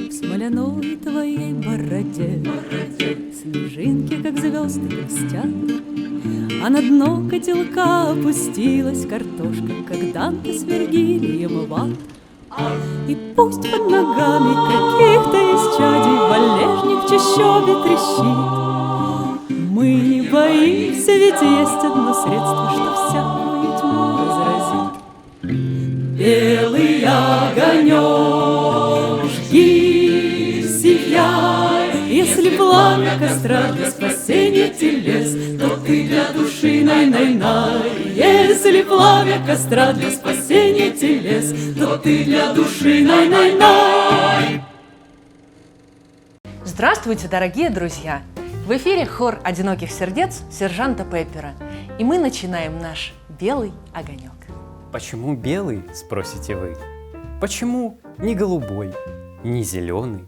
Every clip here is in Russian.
В смоляной твоей бороде снежинки, как звезды, блестят, а на дно котелка опустилась картошка, как Данте с Вергилием в ад. И пусть под ногами каких-то исчадий валежник в чащобе трещит, мы не боимся, ведь есть одно средство, что всякую тьму разразит. Белый огонек, жги, сияй, если пламя костра для спасения телес, то ты для души най-най-най. Если пламя костра для спасения телес, то ты для души най-най-най. Здравствуйте, дорогие друзья! В эфире хор «Одиноких сердец» сержанта Пеппера, и мы начинаем наш «Белый огонек». Почему белый, спросите вы? Почему не голубой, не зеленый,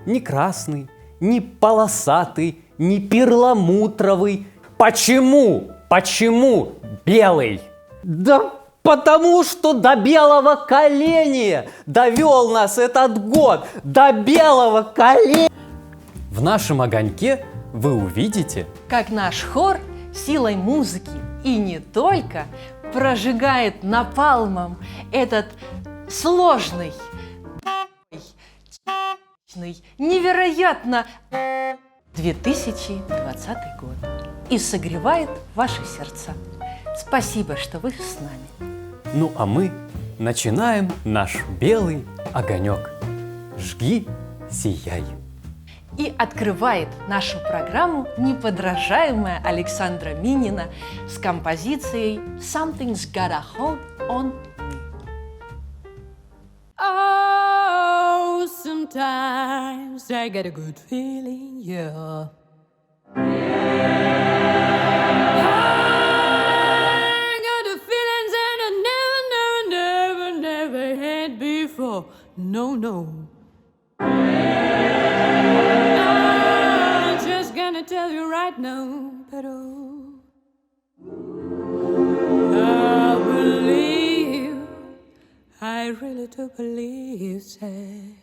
не красный, не полосатый, не перламутровый? Почему? Почему белый? Да потому что до белого коленя довел нас этот год, до белого коленя. В нашем огоньке вы увидите, как наш хор силой музыки и не только прожигает напалмом этот сложный, невероятно 2020 год и согревает ваши сердца. Спасибо, что вы с нами. Ну а мы начинаем наш белый огонек. Жги, сияй. И открывает нашу программу неподражаемая Александра Минина с композицией «Something's Got a Hold on Me». Oh, sometimes I get a good feeling, yeah. I got the feelings that I never had before. No, no. I'm just gonna tell you right now, but oh, I believe, I really do believe that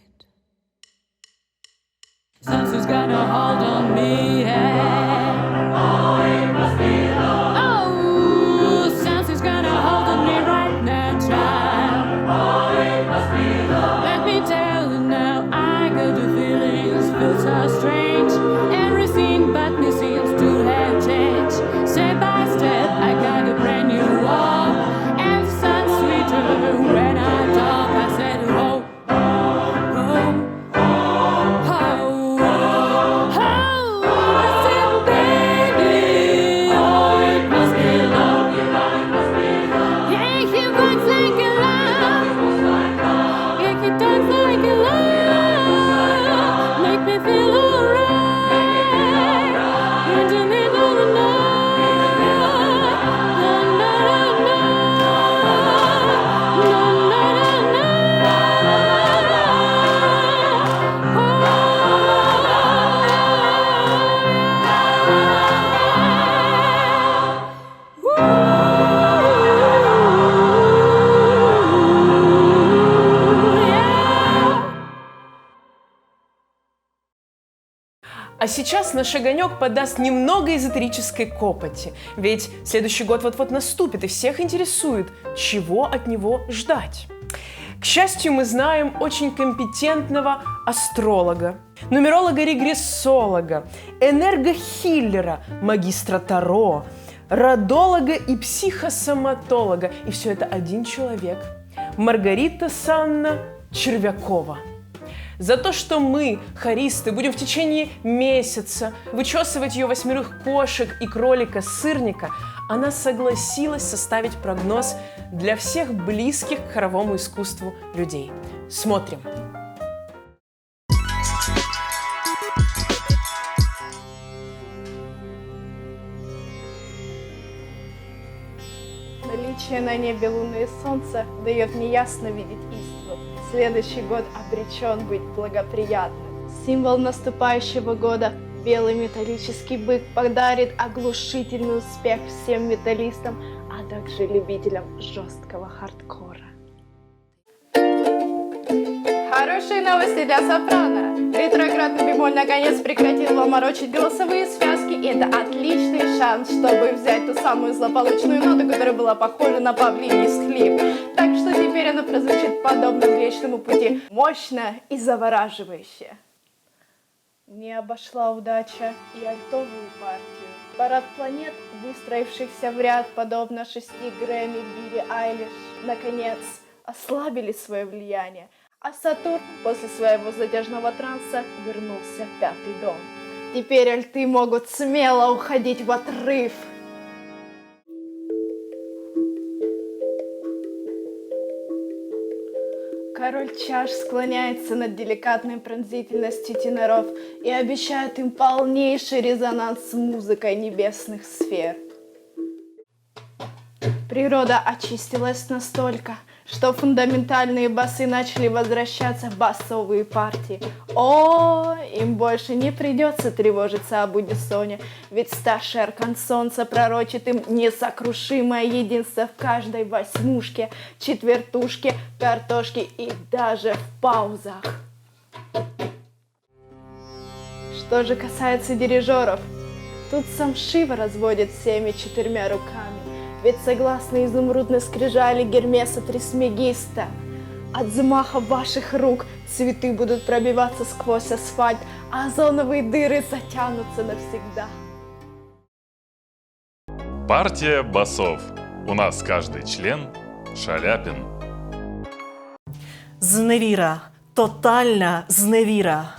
something's got a hold on me, yeah. Oh, it must be love. Oh, something's got a hold on me right now, child. Oh, it must be love. Let me tell you now, I got the feelings, feel so strange. Everything but me seems to have changed. Step by step, I got a brand new walk, and the sun's sweeter when I talk. I said, oh, oh, oh, oh, oh, I said, baby, oh, it must be love. Yeah, he walks like a love. Yeah, he talks like a love. Make me feel alright in the middle of the night. Na, na, na, na, na, na, А сейчас наш огонек подаст немного эзотерической копоти, ведь следующий год вот-вот наступит, и всех интересует, чего от него ждать. К счастью, мы знаем очень компетентного астролога, нумеролога-регрессолога, энергохиллера, магистра Таро, родолога и психосоматолога. И все это один человек – Маргарита Санна Червякова. За то, что мы, хористы, будем в течение месяца вычесывать ее 8 кошек и кролика-сырника, она согласилась составить прогноз для всех близких к хоровому искусству людей. Смотрим. Наличие на небе луны и солнца дает неясно видеть истину. Следующий год обречен быть благоприятным. Символ наступающего года – белый металлический бык подарит оглушительный успех всем металлистам, а также любителям жесткого хардкора. Хорошие новости для сопрано. Ретроградный бемоль наконец прекратил вам морочить голосовые связки, и это отличный шанс, чтобы взять ту самую злополучную ноту, которая была похожа на павлиний всхлип. Так что теперь она прозвучит подобно Млечному пути, мощно и завораживающе. Не обошла удача и альтовую партию. Парад планет, выстроившихся в ряд, подобно 6 Грэмми Билли Айлиш, наконец ослабили свое влияние, а Сатурн после своего затяжного транса вернулся в 5-й дом. Теперь альты могут смело уходить в отрыв. Король чаш склоняется над деликатной пронзительностью теноров и обещает им полнейший резонанс с музыкой небесных сфер. Природа очистилась настолько, что фундаментальные басы начали возвращаться в басовые партии. О, им больше не придется тревожиться об унисоне, ведь старший аркан солнца пророчит им несокрушимое единство в каждой восьмушке, четвертушке, картошке и даже в паузах. Что же касается дирижеров, тут сам Шива разводит всеми 4 руками. Ведь согласно изумрудной скрижали Гермеса Трисмегиста, от взмаха ваших рук цветы будут пробиваться сквозь асфальт, а озоновые дыры затянутся навсегда. Партия басов. У нас каждый член Шаляпин. Зневіра. Тотальна зневіра.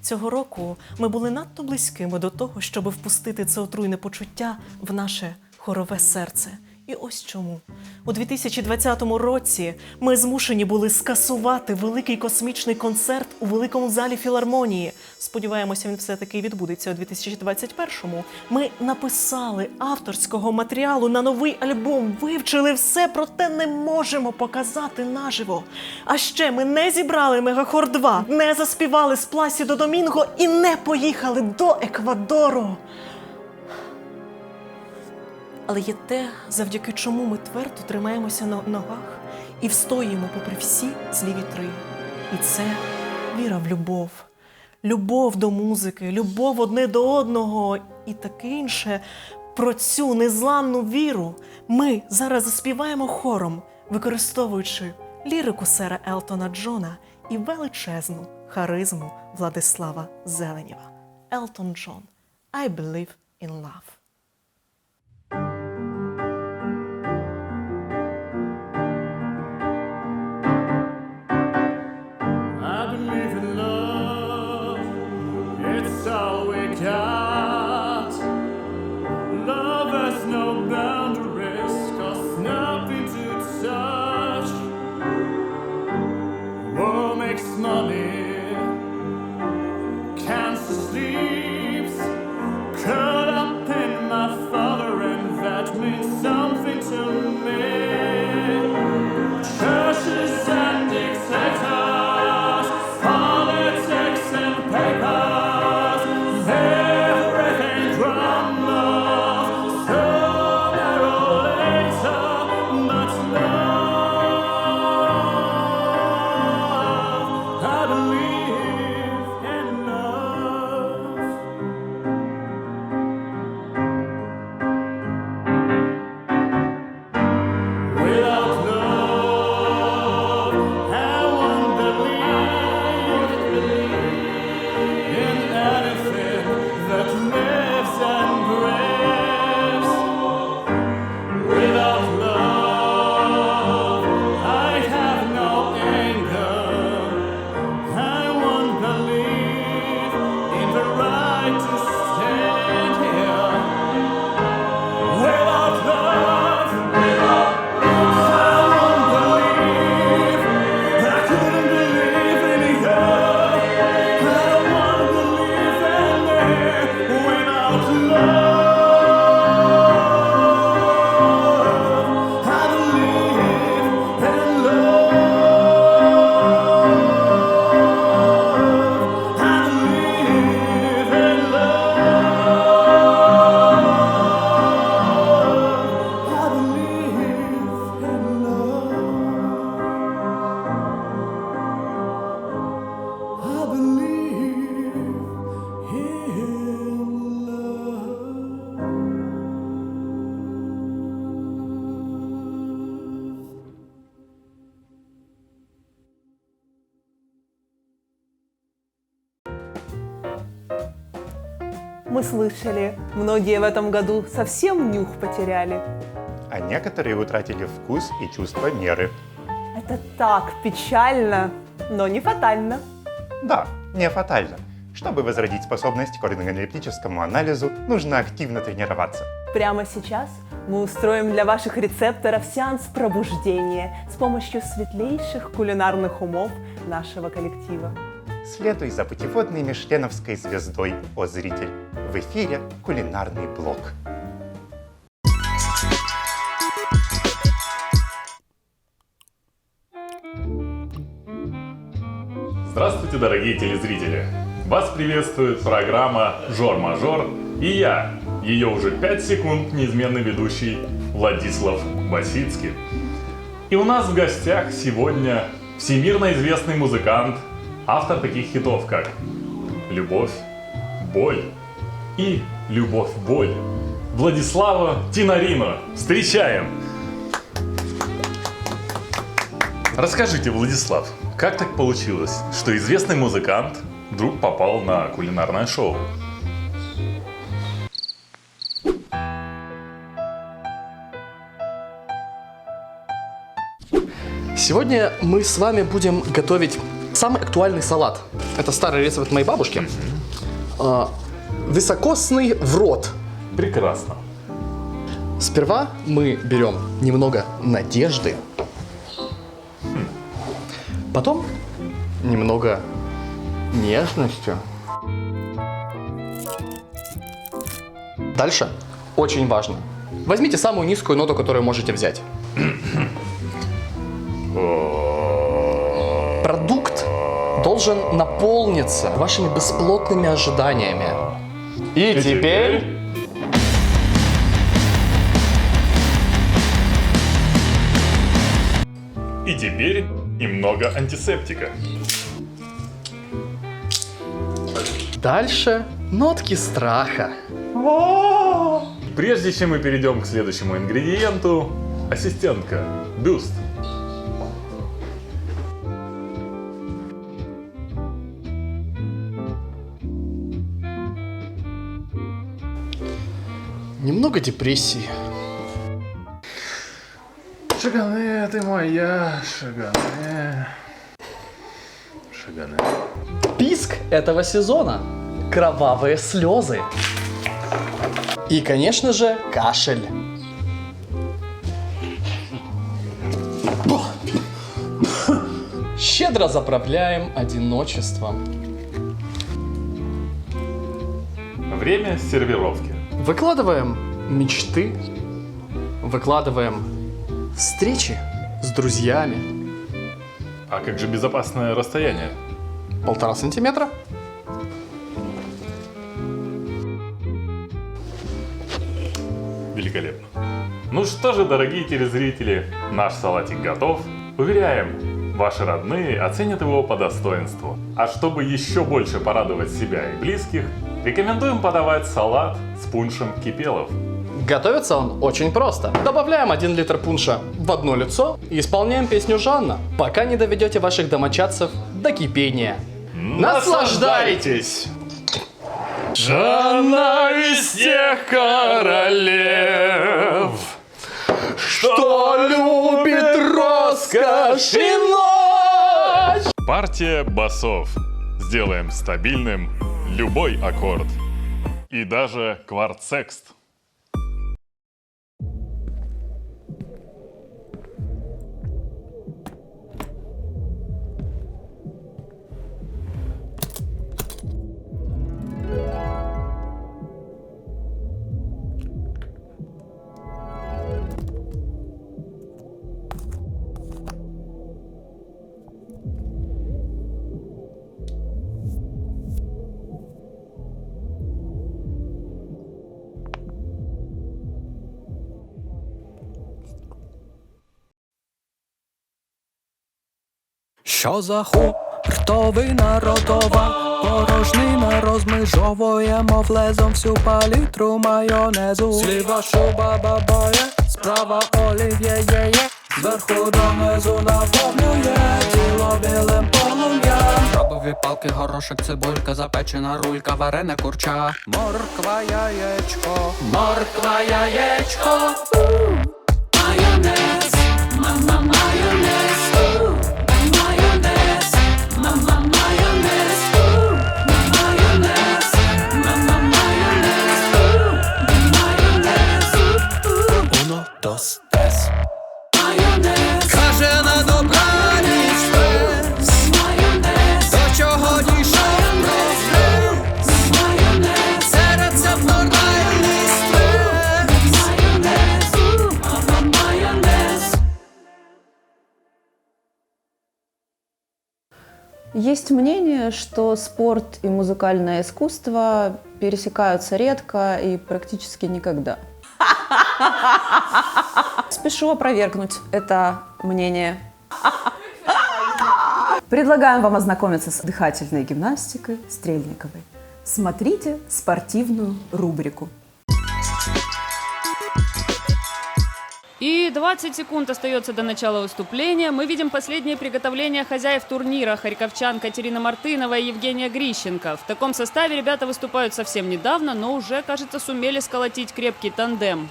Цього року ми були надто близькими до того, щоб впустити це отруйне почуття в наше хорове серце. І ось чому. У 2020 році ми змушені були скасувати великий космічний концерт у Великому залі філармонії. Сподіваємося, він все-таки відбудеться у 2021-му. Ми написали авторського матеріалу на новий альбом, вивчили все, проте не можемо показати наживо. А ще ми не зібрали Мегахор 2, не заспівали з Пласідо Домінго і не поїхали до Еквадору. Але є те, завдяки чому ми твердо тримаємося на ногах і встоїмо попри всі злі вітри. І це віра в любов. Любов до музики, любов одне до одного і таке інше. Про цю незламну віру ми зараз заспіваємо хором, використовуючи лірику сера Елтона Джона і величезну харизму Владислава Зеленєва. Елтон Джон. I believe in love. Мы слышали, многие в этом году совсем нюх потеряли. А некоторые утратили вкус и чувство меры. Это так печально, но не фатально. Да, не фатально. Чтобы возродить способность к органолептическому анализу, нужно активно тренироваться. Прямо сейчас мы устроим для ваших рецепторов сеанс пробуждения с помощью светлейших кулинарных умов нашего коллектива. Следуй за путеводной мишленовской звездой, о зритель. В эфире кулинарный блок. Здравствуйте, дорогие телезрители! Вас приветствует программа «Жор-мажор» и я, ее уже 5 секунд неизменный ведущий Владислав Басицкий. И у нас в гостях сегодня всемирно известный музыкант, автор таких хитов, как «Любовь, боль» и «Любовь, боль» Владислава Тинарино. Встречаем! Расскажите, Владислав, как так получилось, что известный музыкант вдруг попал на кулинарное шоу? Сегодня мы с вами будем готовить самый актуальный салат. Это старый рецепт моей бабушки. Високосный в рот. Прекрасно. Сперва мы берем немного надежды. Потом немного нежности. Дальше очень важно. Возьмите самую низкую ноту, которую можете взять. Продукт должен наполниться вашими бесплотными ожиданиями. И теперь... И теперь немного антисептика. Дальше нотки страха. Прежде чем мы перейдем к следующему ингредиенту, ассистентка, бюст. Немного депрессии. Шагане, ты моя, Шагане. Шагане. Писк этого сезона. Кровавые слезы. И, конечно же, кашель. Щедро заправляем одиночеством. Время сервировки. Выкладываем мечты. Выкладываем встречи с друзьями. А как же безопасное расстояние? 1,5 сантиметра. Великолепно. Ну что же, дорогие телезрители, наш салатик готов. Уверяем, ваши родные оценят его по достоинству. А чтобы еще больше порадовать себя и близких, рекомендуем подавать салат с пуншем кипелов. Готовится он очень просто. Добавляем 1 литр пунша в одно лицо и исполняем песню Жанна, пока не доведете ваших домочадцев до кипения. Наслаждайтесь! Жанна из тех королев, Что любит роскошь и ночь! партия басов. Сделаем стабильным любой аккорд. И даже квартсекст. Що за хуртовина ротова, порожнина розмежовує, мов лезом всю палітру майонезу. Зліва шуба бабоє, справа олів'є є, зверху донизу наповнює тіло білим полум'ям. Крабові палки, горошок, цибулька, запечена рулька, варене курча. Морква, яєчко, морква, яєчко. Майонез, мама, майонез. Майонез, мама, майонез. Майонез, мама, майонез. Майонез. Uno, dos, tres. Каже на добраніч пес. До чого дійшов прогрес. Це рецепт нормальний стрес. Майонез. Есть мнение, что спорт и музыкальное искусство пересекаются редко и практически никогда. Спешу опровергнуть это мнение. Предлагаем вам ознакомиться с дыхательной гимнастикой Стрельниковой. Смотрите спортивную рубрику. И 20 секунд остается до начала выступления. Мы видим последние приготовления хозяев турнира. Харьковчан Катерина Мартынова и Евгения Грищенко. В таком составе ребята выступают совсем недавно, но уже, кажется, сумели сколотить крепкий тандем.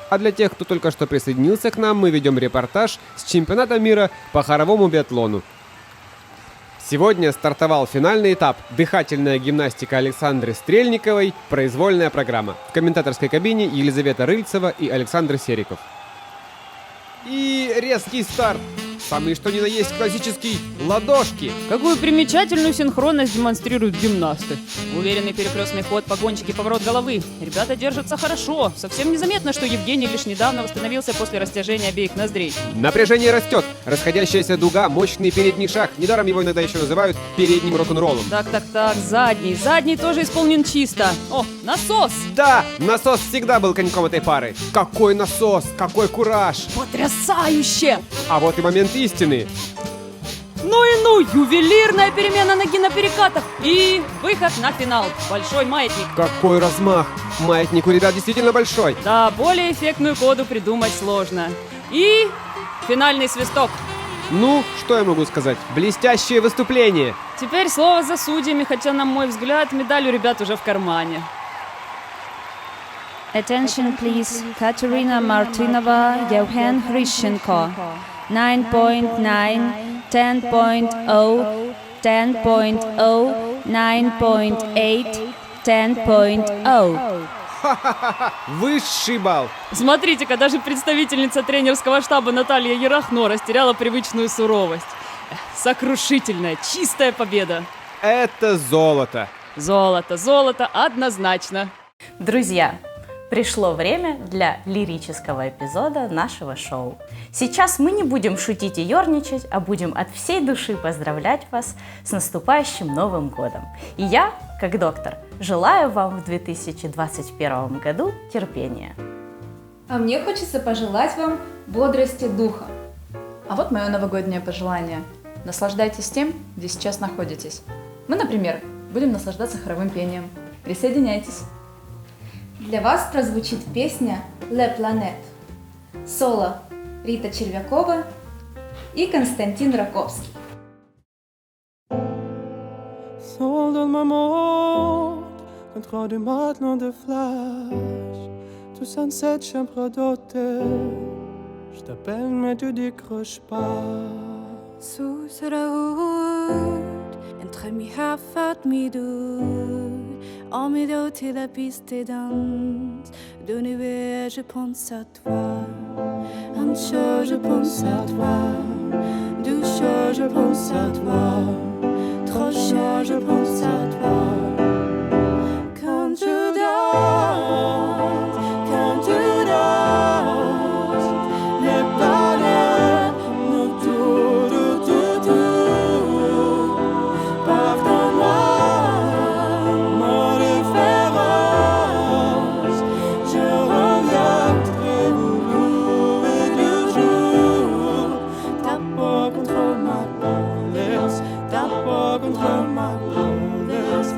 А для тех, кто только что присоединился к нам, мы ведем репортаж с чемпионата мира по хоровому биатлону. Сегодня стартовал финальный этап «Дыхательная гимнастика» Александры Стрельниковой, произвольная программа. В комментаторской кабине Елизавета Рыльцева и Александр Сериков. И резкий старт. Самый что ни на есть классический ладошки. Какую примечательную синхронность демонстрируют гимнасты. Уверенный перекрестный ход, погончики, поворот головы. Ребята держатся хорошо. Совсем незаметно, что Евгений лишь недавно восстановился после растяжения обеих ноздрей. Напряжение растет. Расходящаяся дуга, мощный передний шаг. Недаром его иногда еще называют передним рок-н-роллом. Так, задний. Задний тоже исполнен чисто. О, насос! Да, насос всегда был коньком этой пары. Какой насос, какой кураж. Потрясающе! А вот и момент истины. Ну, ювелирная перемена ноги на перекатах и выход на финал. Большой маятник. Какой размах. Маятник у ребят действительно большой. Да, более эффектную коду придумать сложно. И финальный свисток. Ну, что я могу сказать? Блестящее выступление. Теперь слово за судьями, хотя, на мой взгляд, медаль у ребят уже в кармане. Attention please, Katerina Martynova, Евген Грищенко. 9.9, 10.0, 10.0, 9.8, 10.0. Высший балл. Смотрите-ка, даже представительница тренерского штаба Наталья Ерахно растеряла привычную суровость. Сокрушительная, чистая победа. Это золото. Золото, однозначно. Друзья, пришло время для лирического эпизода нашего шоу. Сейчас мы не будем шутить и ерничать, а будем от всей души поздравлять вас с наступающим Новым годом. И я, как доктор, желаю вам в 2021 году терпения. А мне хочется пожелать вам бодрости духа. А вот мое новогоднее пожелание. Наслаждайтесь тем, где сейчас находитесь. Мы, например, будем наслаждаться хоровым пением. Присоединяйтесь. Для вас прозвучит песня «Le Planet». Соло Рита Червякова и Константин Раковский. Sol dans ma mort, contre du matelas de flash, tout sunset chambre d'hôtel, je t'appelle mais tu décroches pas. Sous la route, entre mi haffat mi doute, en milieu de la piste de danse, de nuit je pense à toi, un jour je pense à toi, deux jours je pense à toi, trois jours je pense à toi. Quand tu danses, les planètes nous tournent tout, pardonne-moi mon différence, je reviendrai voulu et toujours. Ta peau contre ma police, ta peau contre ma police,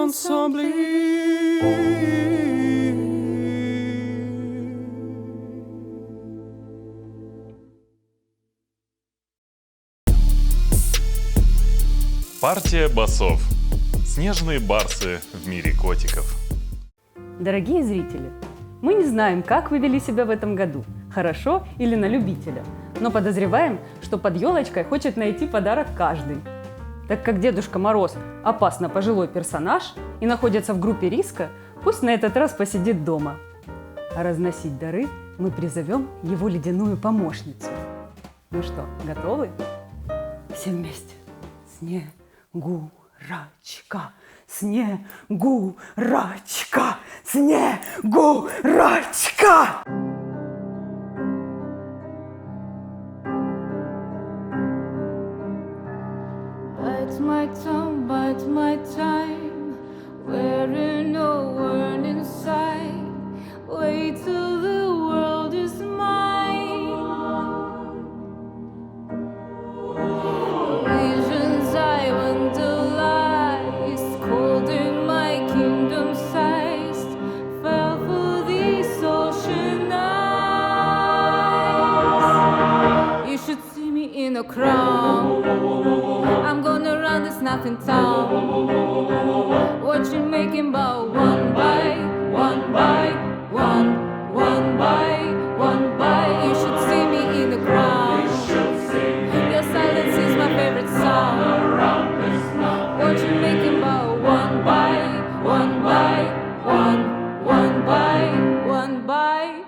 ensemble. Партия басов. Снежные барсы в мире котиков. Дорогие зрители, мы не знаем, как вы вели себя в этом году, хорошо или на любителя, но подозреваем, что под елочкой хочет найти подарок каждый. Так как Дедушка Мороз опасно пожилой персонаж и находится в группе риска, пусть на этот раз посидит дома. А разносить дары мы призовем его ледяную помощницу. Ну что, готовы? Все вместе. Снегурочка, Снегурочка, Снегурочка! Bite my time, wearing no word inside. Wait till the world is mine. Visions I vandalize, cold in my kingdom sized, fell for these ocean eyes. You should see me in a crown. I'm gonna run this nothing town. Watch you making bow one by one by one, one by one by. You should see me in the crowd. Your silence is my favorite sound. Watch you making bow one by one by one, one by one by.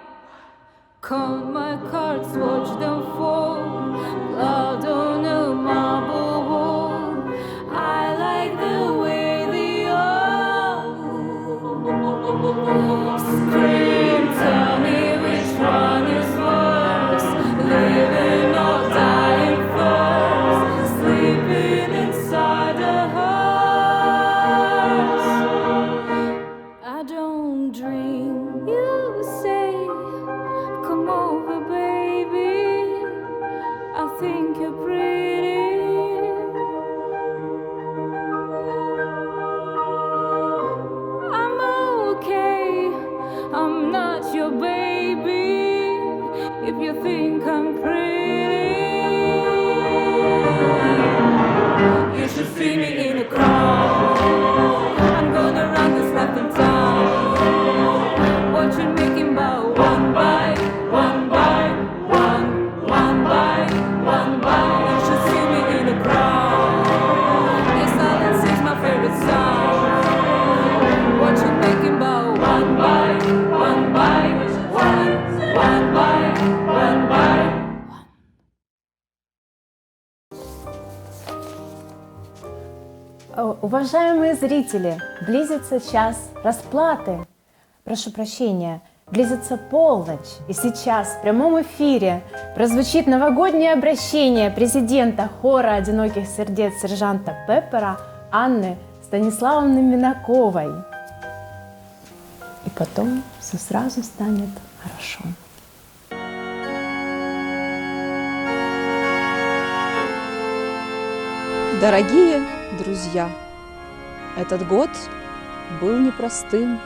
Count my cards, watch them fall. Blood on a marble wall. I like the way they all scream. Tell me which one is worse, living or dying first, sleeping inside a hearse. I don't dream. You say, come over, baby. I think you're pretty. I'm okay. I'm not your baby. If you think I'm pretty, you should see me in a crowd. I'm gonna run this nothing town. Watch you making bow one by one by one, one by one by. You should see me in a crowd. Your silence is my favorite sound. Watch you making bow one by one by one, one by one by. Уважаемые зрители, близится час расплаты. Прошу прощения, близится полночь. И сейчас в прямом эфире прозвучит новогоднее обращение президента хора «Одиноких сердец» сержанта Пеппера Анны Станиславовны Минаковой. И потом все сразу станет хорошо. Дорогие друзья, этот год был непростым.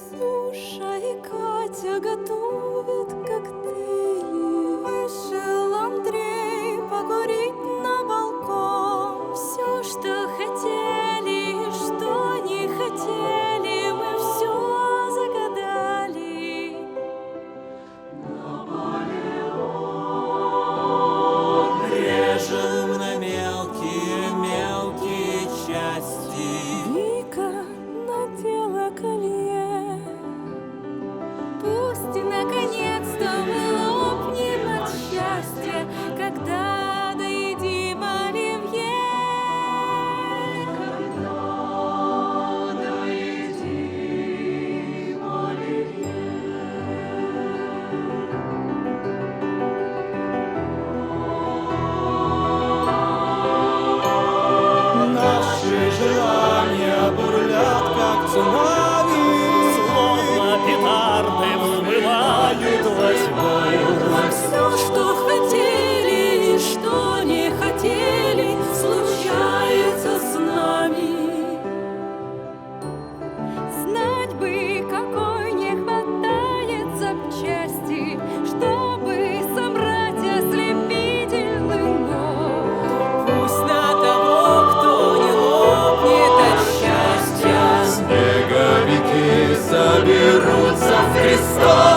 Слушай, Катя готовит коктейли. Вышел Андрей покурить на балкон. Все, что хотели, что не хотели, мы все загадали. Режем на мелкие части. Вика надела колье. Пусть наконец-то мы судьбы, какой не хватает запчасти, чтобы собрать ослепительный год. Пусть на того, кто не лопнет от счастья, снеговики соберутся в Христос.